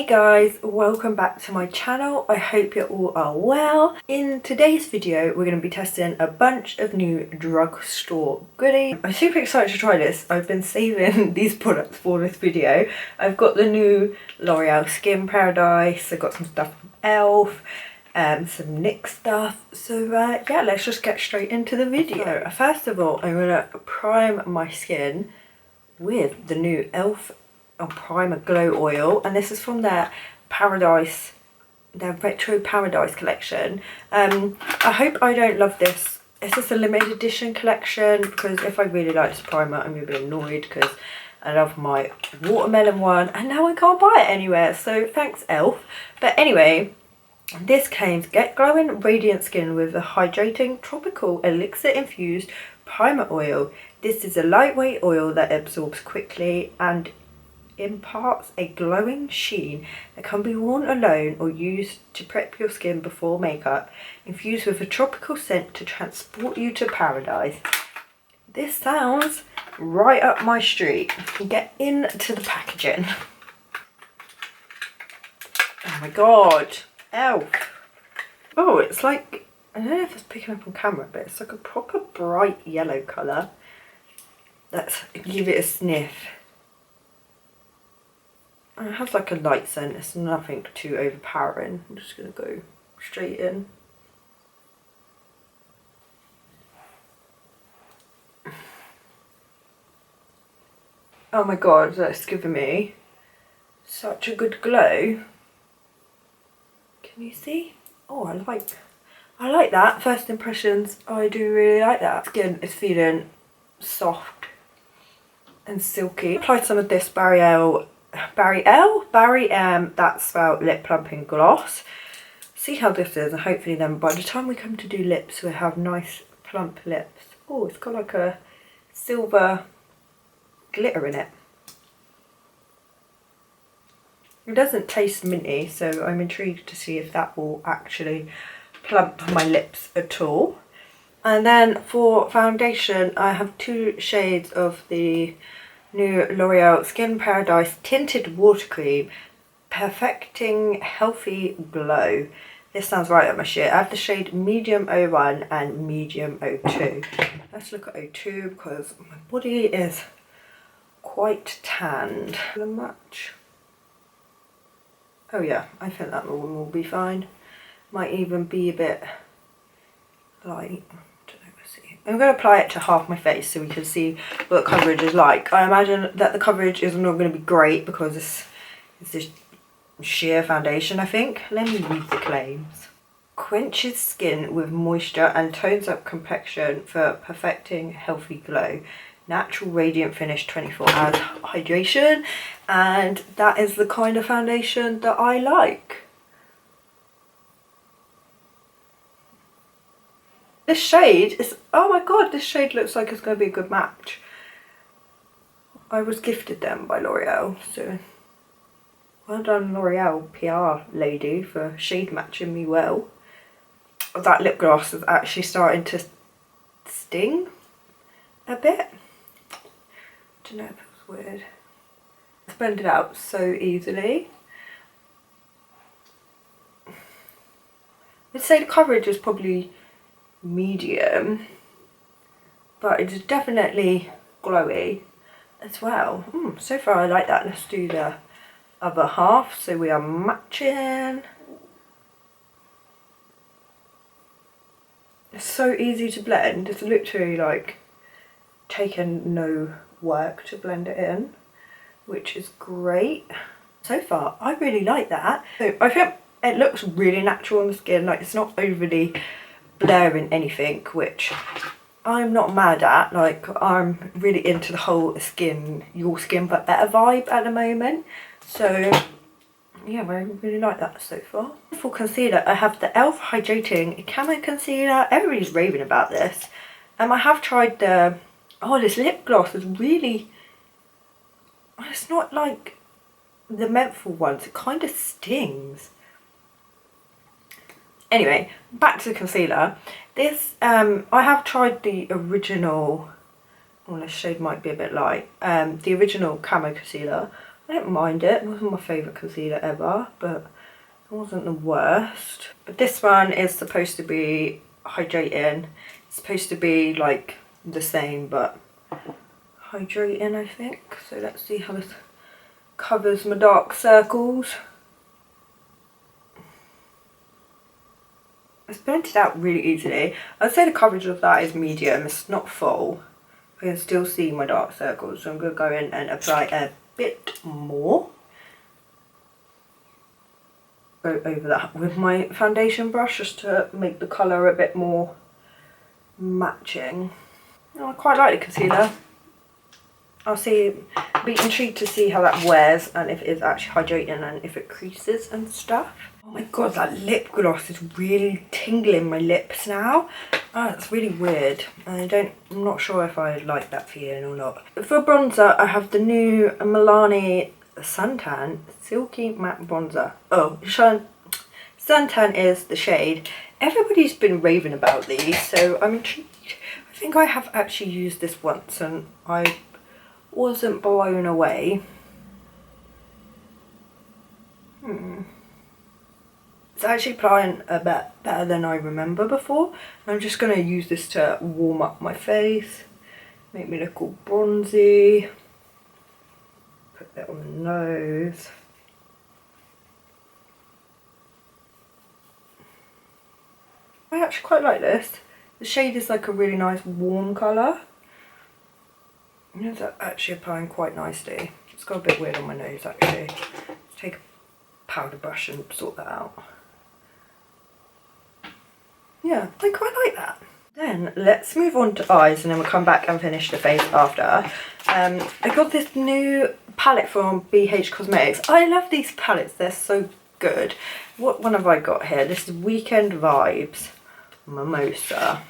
Hey guys, welcome back to my channel. I hope you all are well. In today's video we're going to be testing a bunch of new drugstore goodies. I'm super excited to try this. I've been saving these products for this video. I've got the new L'Oreal Skin Paradise, I've got some stuff from ELF, some NYX stuff. So yeah, let's just get straight into the video. First of all, I'm going to prime my skin with the new ELF Primer Glow Oil, and this is from their Paradise, their Retro Paradise collection. I hope I don't love this. It's just a limited edition collection, because if I really like this primer I'm going to be annoyed because I love my watermelon one and now I can't buy it anywhere, so thanks ELF. But anyway, this claims get glowing radiant skin with a hydrating tropical elixir infused primer oil. This is a lightweight oil that absorbs quickly and imparts a glowing sheen that can be worn alone or used to prep your skin before makeup, infused with a tropical scent to transport you to paradise. This sounds right up my street. Get into the packaging. Oh my god, ELF. Oh, it's like, I don't know if it's picking up on camera, but it's like a proper bright yellow colour. Let's give it a sniff. It has like a light scent, it's nothing too overpowering. I'm just going to go straight in. Oh my god, that's giving me such a good glow. Can you see? Oh, I like that. First impressions, I do really like that. Skin is feeling soft and silky. Applied some of this Barry M, that's spelled lip plumping gloss. See how this is, and hopefully then by the time we come to do lips we'll have nice plump lips. Oh, it's got like a silver glitter in it. It doesn't taste minty, so I'm intrigued to see if that will actually plump my lips at all. And then for foundation I have two shades of the new L'Oreal Skin Paradise Tinted Water Cream, Perfecting Healthy Glow. This sounds right up my shit. I have the shade Medium 01 and Medium 02. Let's look at 02 because my body is quite tanned. The match. Oh yeah, I think that one will be fine. Might even be a bit light. I'm going to apply it to half my face so we can see what the coverage is like. I imagine that the coverage is not going to be great because it's this sheer foundation, I think. Let me read the claims. Quenches skin with moisture and tones up complexion for perfecting healthy glow. Natural radiant finish, 24 hours hydration. And that is the kind of foundation that I like. This shade is, oh my god, this shade looks like it's going to be a good match. I was gifted them by L'Oreal, so well done L'Oreal PR lady for shade matching me well. That lip gloss is actually starting to sting a bit. Don't know if it was weird. It's blended out so easily. I'd say the coverage is probably medium, but it's definitely glowy as well. So far I like that. Let's do the other half so we are matching. It's so easy to blend. It's literally like taken no work to blend it in, which is great. So far I really like that. So I think it looks really natural on the skin, like it's not overly blaring anything, which I'm not mad at. Like, I'm really into the whole skin, your skin but better vibe at the moment. So yeah, I really like that so far. For concealer I have the ELF Hydrating Camo Concealer. Everybody's raving about this. I have tried the, oh, this lip gloss is really, it's not like the menthol ones, it kind of stings. Anyway, back to the concealer. This, I have tried the original, well, this shade might be a bit light, the original Camo Concealer. I didn't mind it. It wasn't my favourite concealer ever, but it wasn't the worst. But this one is supposed to be hydrating. It's supposed to be like the same, but hydrating, I think. So let's see how this covers my dark circles. It's blended out really easily. I'd say the coverage of that is medium. It's not full. I can still see my dark circles, so I'm going to go in and apply a bit more. Go over that with my foundation brush just to make the colour a bit more matching. Oh, I quite like the concealer. I'll be intrigued to see how that wears and if it is actually hydrating and if it creases and stuff. Oh my god, that lip gloss is really tingling my lips now. Oh, it's really weird. I'm not sure if I like that feeling or not. For bronzer, I have the new Milani Suntan Silky Matte Bronzer. Oh, Suntan is the shade. Everybody's been raving about these, so I'm intrigued. I think I have actually used this once and I wasn't blown away. It's actually applying a bit better than I remember before. I'm just going to use this to warm up my face, make me look all bronzy. Put that on the nose. I actually quite like this. The shade is like a really nice warm colour. It's actually applying quite nicely. It's got a bit weird on my nose actually. Let's take a powder brush and sort that out. Yeah, I quite like that. Then let's move on to eyes and then we'll come back and finish the face after. I got this new palette from BH Cosmetics. I love these palettes, they're so good. What one have I got here? This is Weekend Vibes Mimosa.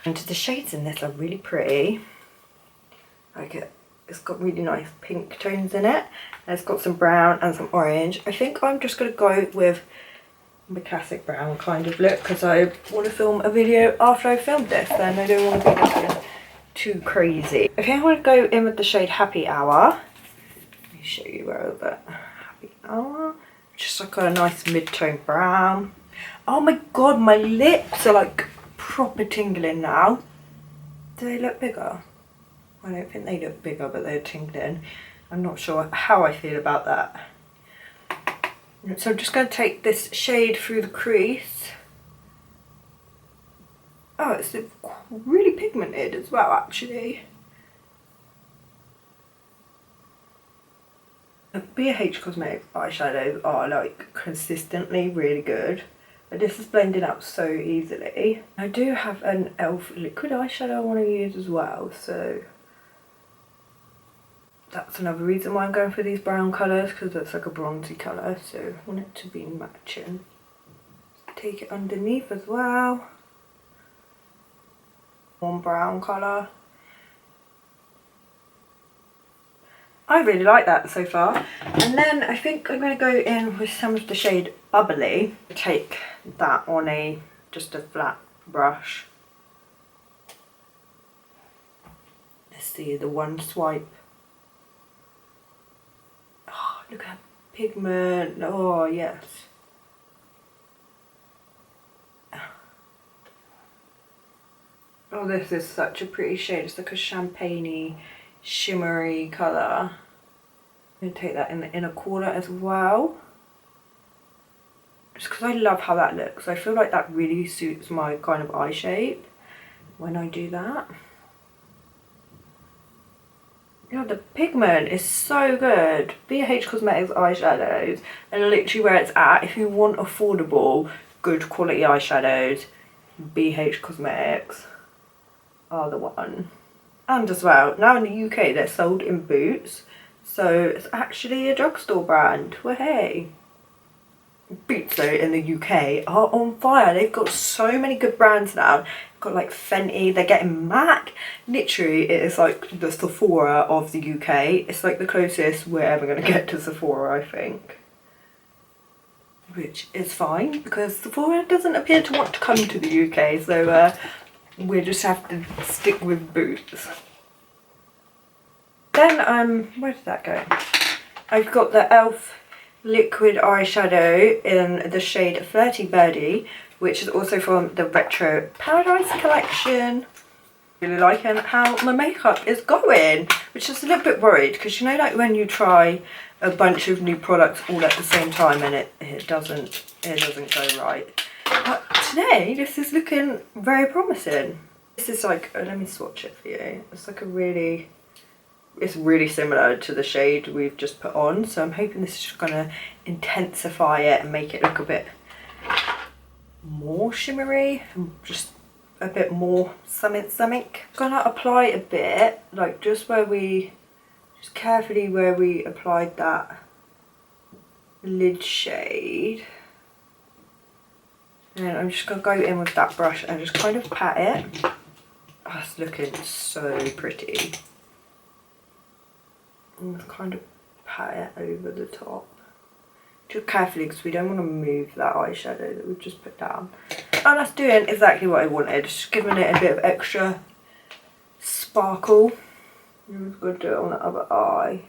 And the shades in this are really pretty. It's got really nice pink tones in it. And it's got some brown and some orange. I think I'm just going to go with the classic brown kind of look because I want to film a video after I filmed this, then I don't want to be looking too crazy. Okay, I want to go in with the shade Happy Hour. Let me show you where is it. Happy Hour. Just like a nice mid-tone brown. Oh my god, my lips are like proper tingling now. Do they look bigger? I don't think they look bigger, but they're tingling. I'm not sure how I feel about that. So I'm just going to take this shade through the crease. Oh, it's really pigmented as well, actually. BH Cosmetics eyeshadows are like consistently really good. But this is blending out so easily. I do have an e.l.f. liquid eyeshadow I want to use as well, so that's another reason why I'm going for these brown colours, because it's like a bronzy colour, so I want it to be matching. Take it underneath as well. Warm brown colour. I really like that so far. And then I think I'm going to go in with some of the shade Bubbly. Take that on just a flat brush. Let's see the one swipe. Oh, look at that pigment. Oh, yes. Oh, this is such a pretty shade. It's like a champagne-y, shimmery colour. I'm going to take that in the inner corner as well. Just because I love how that looks. I feel like that really suits my kind of eye shape when I do that. You know, the pigment is so good. BH Cosmetics eyeshadows are literally where it's at. If you want affordable, good quality eyeshadows, BH Cosmetics are the one. And as well, now in the UK they're sold in Boots, so it's actually a drugstore brand. Well, hey. Boots though in the UK are on fire. They've got so many good brands now. They've got like Fenty, they're getting MAC. Literally it is like the Sephora of the UK. It's like the closest we're ever going to get to Sephora, I think. Which is fine because Sephora doesn't appear to want to come to the UK, so we just have to stick with Boots. Then where did that go? I've got the e.l.f. liquid eyeshadow in the shade Flirty Birdie, which is also from the Retro Paradise collection. Really liking how my makeup is going, which is a little bit worried because you know, like when you try a bunch of new products all at the same time and it doesn't go right. But today this is looking very promising. This is like, let me swatch it for you. It's like it's really similar to the shade we've just put on, so I'm hoping this is just gonna intensify it and make it look a bit more shimmery and just a bit more something. Gonna apply a bit, like just carefully where we applied that lid shade. And I'm just gonna go in with that brush and just kind of pat it. Oh, it's looking so pretty. And just kind of pat it over the top. Just carefully because we don't want to move that eyeshadow that we've just put down. And that's doing exactly what I wanted, just giving it a bit of extra sparkle. I'm just going to do it on the other eye.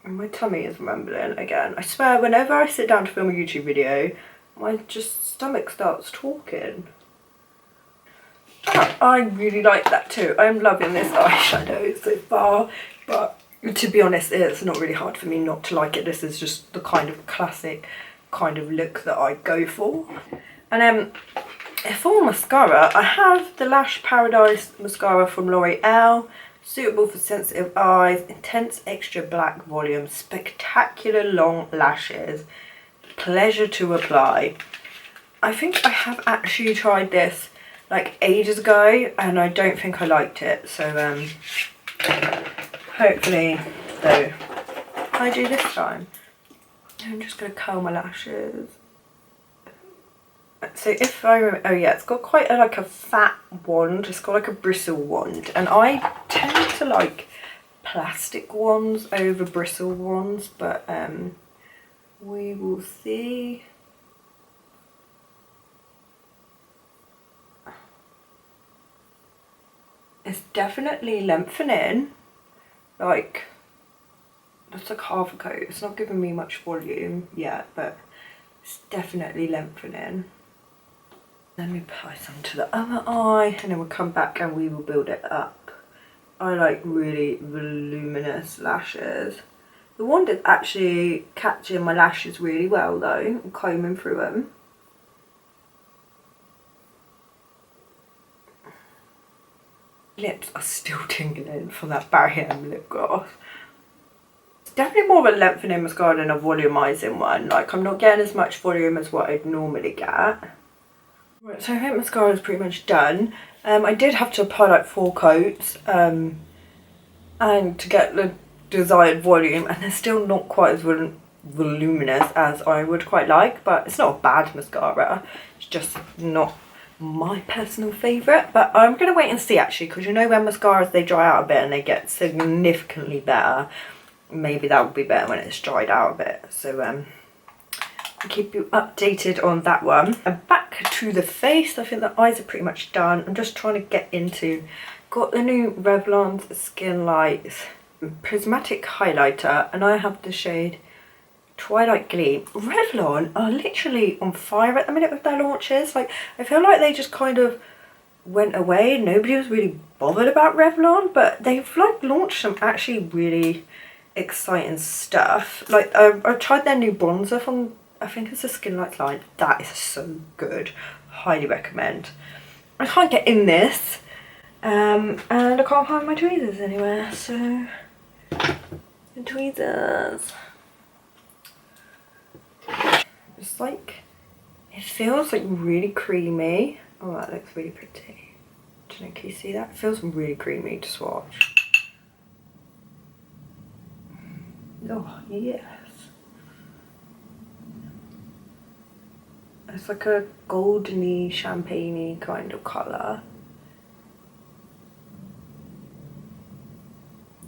And my tummy is rumbling again. I swear, whenever I sit down to film a YouTube video, my stomach starts talking. Oh, I really like that too. I'm loving this eyeshadow so far, but to be honest, it's not really hard for me not to like it. This is just the kind of classic kind of look that I go for. And for mascara, I have the Lash Paradise mascara from L'Oreal. Suitable for sensitive eyes, intense extra black volume, spectacular long lashes, pleasure to apply. I think I have actually tried this like ages ago and I don't think I liked it, so hopefully though I do this time. I'm just going to curl my lashes. So if I remember, oh yeah, it's got quite like a fat wand, it's got like a bristle wand, and I tend to like plastic wands over bristle wands, but we will see. It's definitely lengthening, like that's like half a coat. It's not giving me much volume yet, but it's definitely lengthening. Let me apply some to the other eye and then we'll come back and we will build it up. I like really voluminous lashes. The wand is actually catching my lashes really well though, I'm combing through them. Lips are still tingling from that Barry M lip gloss. It's definitely more of a lengthening mascara than a volumizing one. Like I'm not getting as much volume as what I'd normally get. Right, so I think mascara is pretty much done. I did have to apply like 4 coats and to get the desired volume, and they're still not quite as voluminous as I would quite like, but it's not a bad mascara. It's just not my personal favourite, but I'm going to wait and see actually, because you know when mascaras they dry out a bit and they get significantly better, maybe that would be better when it's dried out a bit. So I'll keep you updated on that one. And back to the face, I think the eyes are pretty much done. I'm just trying to get into, got the new Revlon Skin Lights Prismatic Highlighter, and I have the shade Twilight Gleam. Revlon are literally on fire at the minute with their launches. Like I feel like they just kind of went away. Nobody was really bothered about Revlon, but they've like launched some actually really exciting stuff. Like I've tried their new bronzer from, I think it's a Skin Lights line. That is so good. Highly recommend. I can't get in this and I can't find my tweezers anywhere, so the tweezers. It's like, it feels like really creamy. Oh, that looks really pretty. Can you see that? It feels really creamy to swatch. Oh, yes. It's like a goldeny, champagne-y kind of colour.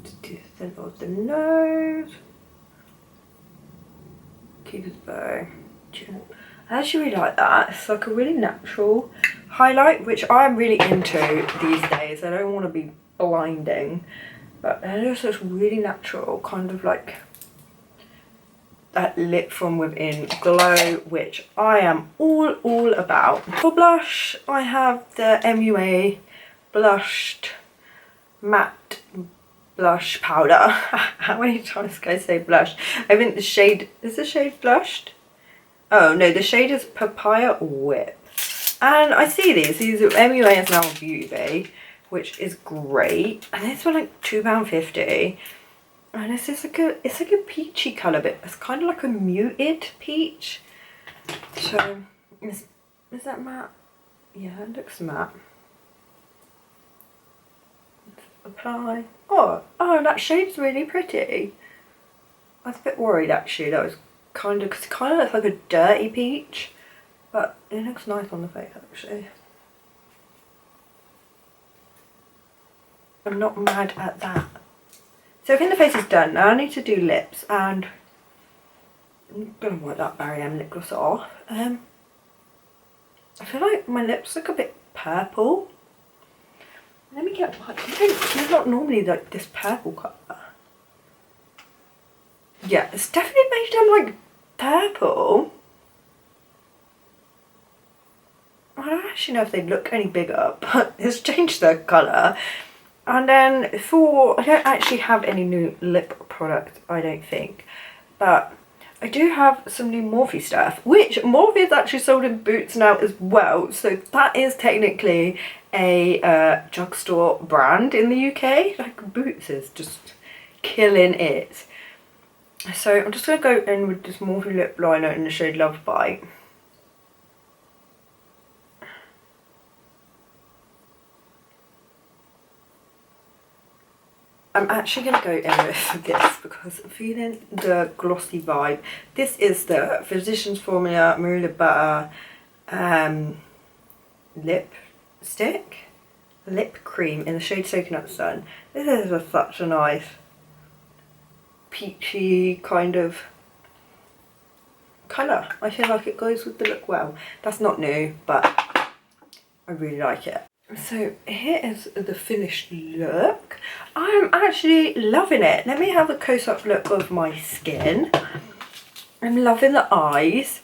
Just do the thin of the nose. Keep his bow. I actually really like that. It's like a really natural highlight, which I'm really into these days. I don't want to be blinding, but it just looks really natural, kind of like that lip from within glow, which I am all about. For blush, I have the MUA Blushed Matte Blush Powder. How many times can I say blush? I think the shade, is the shade Blushed? Oh no, the shade is Papaya Whip. And I see these are MUA is now on Beauty, which is great. And this one like £2.50. And it's just like a peachy colour, but it's kind of like a muted peach. So is that matte? Yeah, it looks matte. Apply. Oh, that shade's really pretty. I was a bit worried actually. That was kind of, because it kind of looks like a dirty peach, but it looks nice on the face actually. I'm not mad at that. So I think the face is done. Now I need to do lips, and I'm gonna wipe that GWRM lip gloss off. I feel like my lips look a bit purple. Let me get one. They're not normally like this purple colour. Yeah, it's definitely made them like purple. I don't actually know if they look any bigger, but it's changed their colour. And then I don't actually have any new lip product, I don't think, but I do have some new Morphe stuff, which Morphe is actually sold in Boots now as well, so that is technically a drugstore brand in the UK. Like, Boots is just killing it. So I'm just going to go in with this Morphe lip liner in the shade Love Bite. I'm actually going to go in with this because I'm feeling the glossy vibe. This is the Physicians Formula Marula Butter lip cream in the shade Soaking Up Sun. This is such a nice peachy kind of colour. I feel like it goes with the look well. That's not new, but I really like it. So here is the finished look. I'm actually loving it. Let me have a close-up look of my skin. I'm loving the eyes.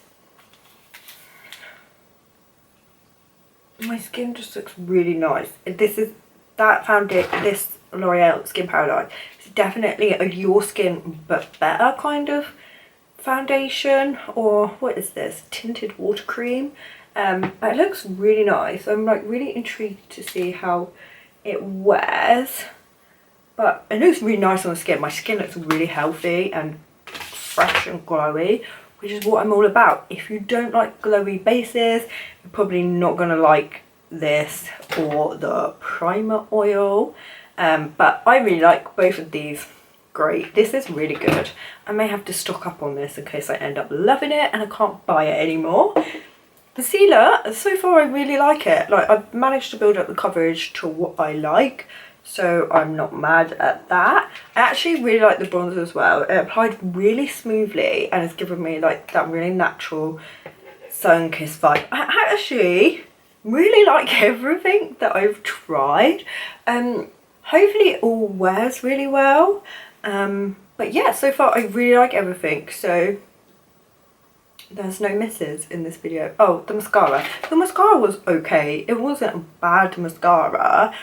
My skin just looks really nice. This is that foundation, this L'Oreal Skin Paradise. It's definitely a your skin but better kind of foundation, or what is this? Tinted water cream. It looks really nice. I'm like really intrigued to see how it wears, but it looks really nice on the skin. My skin looks really healthy and fresh and glowy, which is what I'm all about. If you don't like glowy bases, you're probably not gonna like this or the primer oil, but I really like both of these. Great, this is really good. I may have to stock up on this in case I end up loving it and I can't buy it anymore. Concealer, so far I really like it. Like, I've managed to build up the coverage to what I like, so I'm not mad at that. I actually really like the bronzer as well. It applied really smoothly and it's given me like that really natural sun-kissed vibe. I actually really like everything that I've tried. Hopefully it all wears really well. But yeah, so far I really like everything, so there's no misses in this video. Oh, the mascara. The mascara was okay. It wasn't a bad mascara.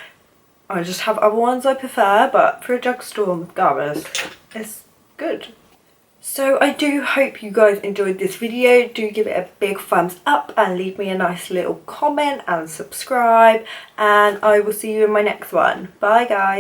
I just have other ones I prefer, but for a drugstore mascara, it's good. So I do hope you guys enjoyed this video. Do give it a big thumbs up and leave me a nice little comment and subscribe. And I will see you in my next one. Bye guys.